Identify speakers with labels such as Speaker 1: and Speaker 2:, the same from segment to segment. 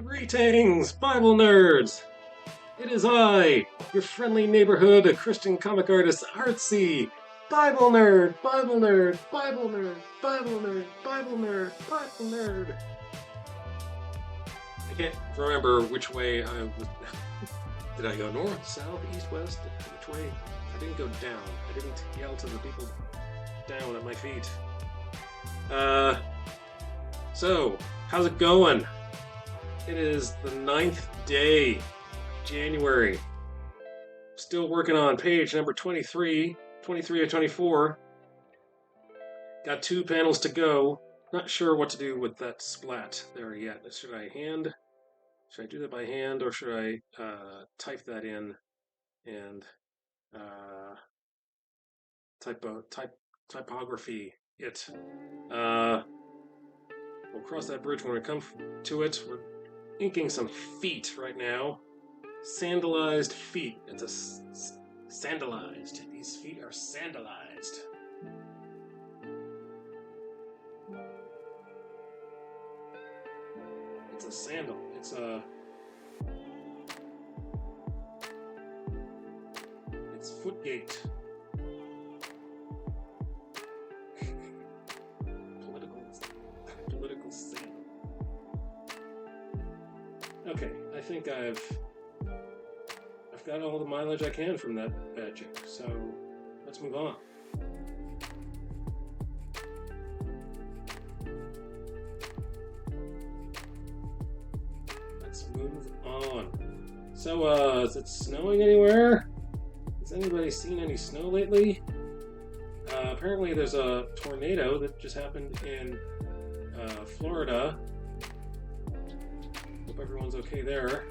Speaker 1: Greetings, Bible nerds! It is I, your friendly neighborhood Christian comic artist, Artsy. Bible nerd, Bible nerd, Bible nerd, Bible nerd, Bible nerd, Bible nerd. I can't remember which way I was. Did I go north, south, east, west? Which way? I didn't go down. I didn't yell to the people down at my feet. So, how's it going? It is the 9th day, January. Still working on page number 23 or 24. Got 2 panels to go. Not sure what to do with that splat there yet. Should I do that by hand, or should I type that in and typography it? We'll cross that bridge when we come to it. We're inking some feet right now. Sandalized feet. It's a sandalized. These feet are sandalized. It's a sandal. It's footgate. Political sandal. Okay, I think I've got all the mileage I can from that magic, so let's move on. Let's move on. So, is it snowing anywhere? Has anybody seen any snow lately? Apparently there's a tornado that just happened in Florida. Hope everyone's okay there.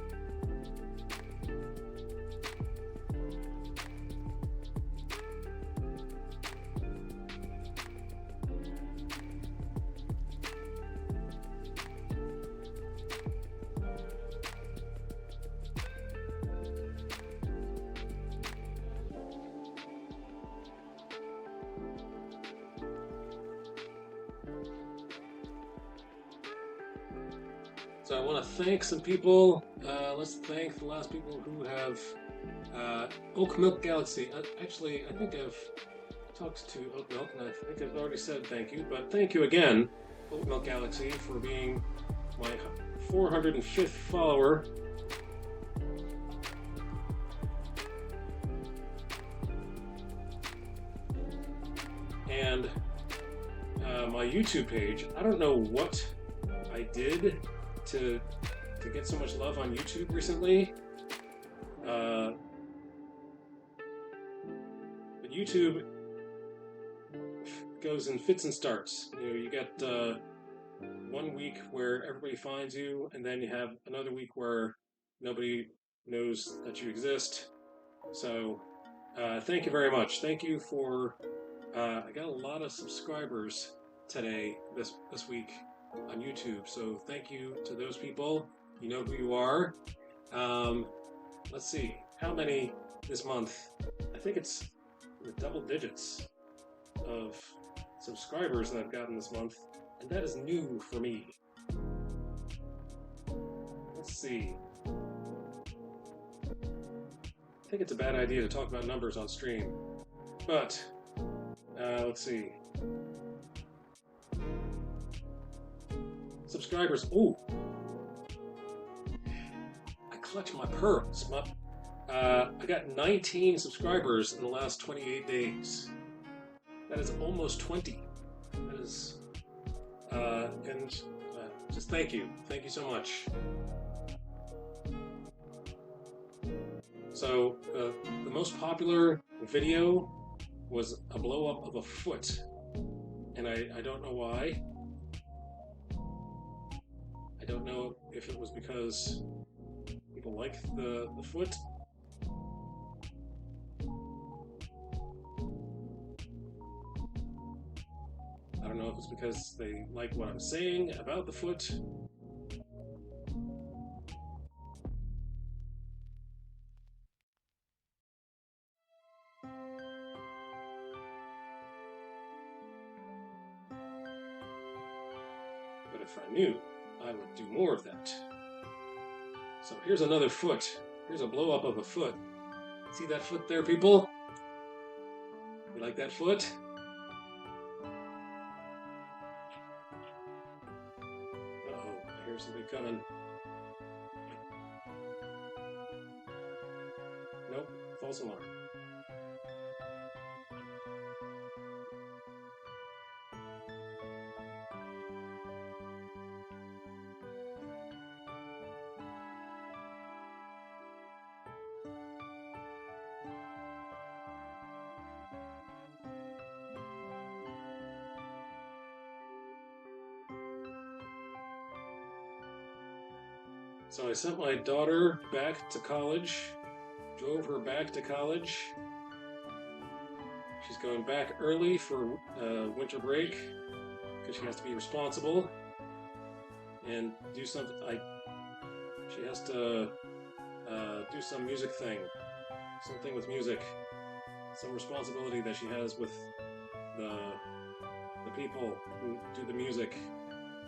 Speaker 1: So I want to thank some people. Let's thank the last people who have Oak Milk Galaxy. Actually, I think I've talked to Oak Milk, and I think I've already said thank you. But thank you again, Oak Milk Galaxy, for being my 405th follower. And my YouTube page. I don't know what I did to get so much love on YouTube recently. But YouTube goes in fits and starts. You know, you get 1 week where everybody finds you, and then you have another week where nobody knows that you exist. So thank you very much. Thank you for I got a lot of subscribers today this week on YouTube, so thank you to those people. You know who you are. Let's see, how many this month? I think it's the double digits of subscribers that I've gotten this month, and that is new for me. Let's see. I think it's a bad idea to talk about numbers on stream, but let's see. Subscribers. Ooh, I clutch my pearls. I got 19 subscribers in the last 28 days. That is almost 20. That is, and just thank you so much. So the most popular video was a blow up of a foot, and I don't know why. I don't know if it was because people like the foot. I don't know if it's because they like what I'm saying about the foot. But if I knew, I would do more of that. So here's another foot. Here's a blow up of a foot. See that foot there, people? You like that foot? Uh-oh, I hear somebody coming. Nope, false alarm. So I sent my daughter back to college, drove her back to college. She's going back early for winter break because she has to be responsible and do something. She has to do some music thing, something with music, some responsibility that she has with the people who do the music.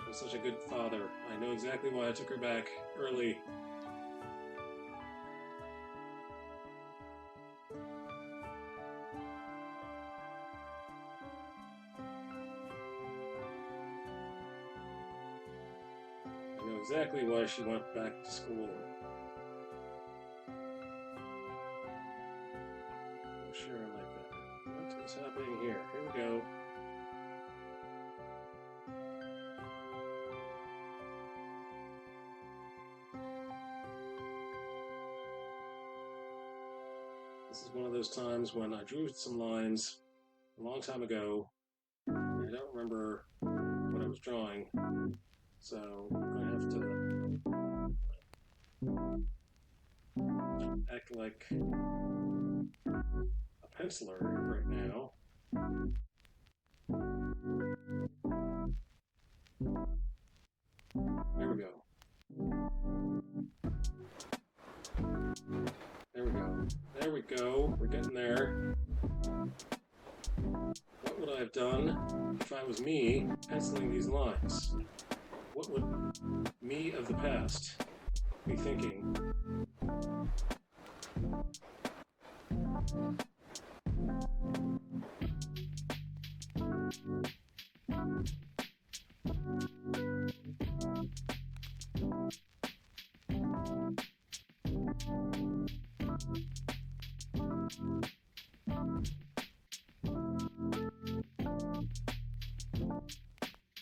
Speaker 1: I'm such a good father. I know exactly why I took her back early. I know exactly why she went back to school. I'm sure I like that. What is happening here? Here we go. This is one of those times when I drew some lines a long time ago. I don't remember what I was drawing, so I'm going to have to act like a penciler right now. There we go. There we go. There we go. We're getting there. What would I have done if I was me penciling these lines? What would me of the past be thinking?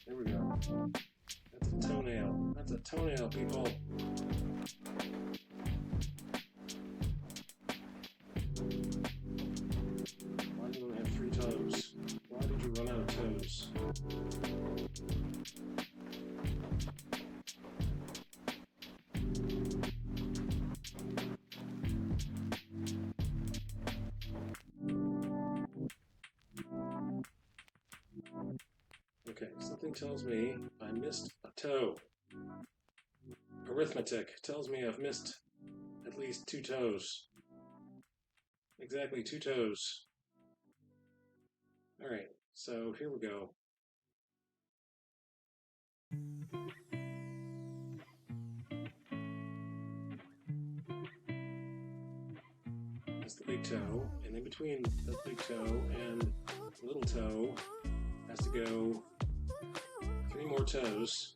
Speaker 1: There we go. That's a toenail. That's a toenail, people. Why do you only have 3 toes? Why did you run out of toes? Okay, something tells me I missed a toe. Arithmetic tells me I've missed at least 2 toes. Exactly 2 toes. Alright, so here we go. That's the big toe, and in between the big toe and the little toe has to go 3 more toes.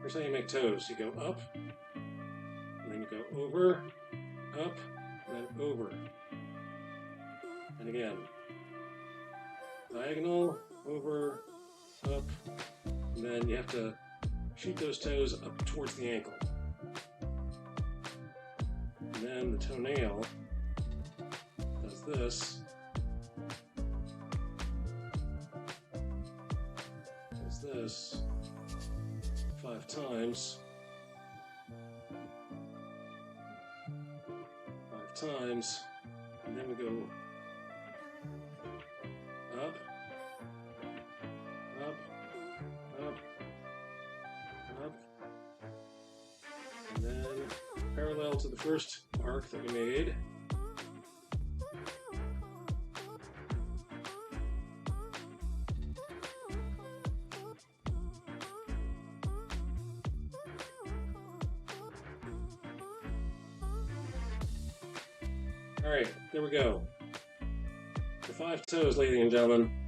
Speaker 1: Here's how you make toes. You go up, and then you go over, up, and then over. And again, diagonal, over, up, and then you have to shoot those toes up towards the ankle. And then the toenail does this. Does this 5 5 times. 5 times. And then we go up, up, up, up. And then parallel to the first arc that we made. All right, there we go. The 5 toes, ladies and gentlemen.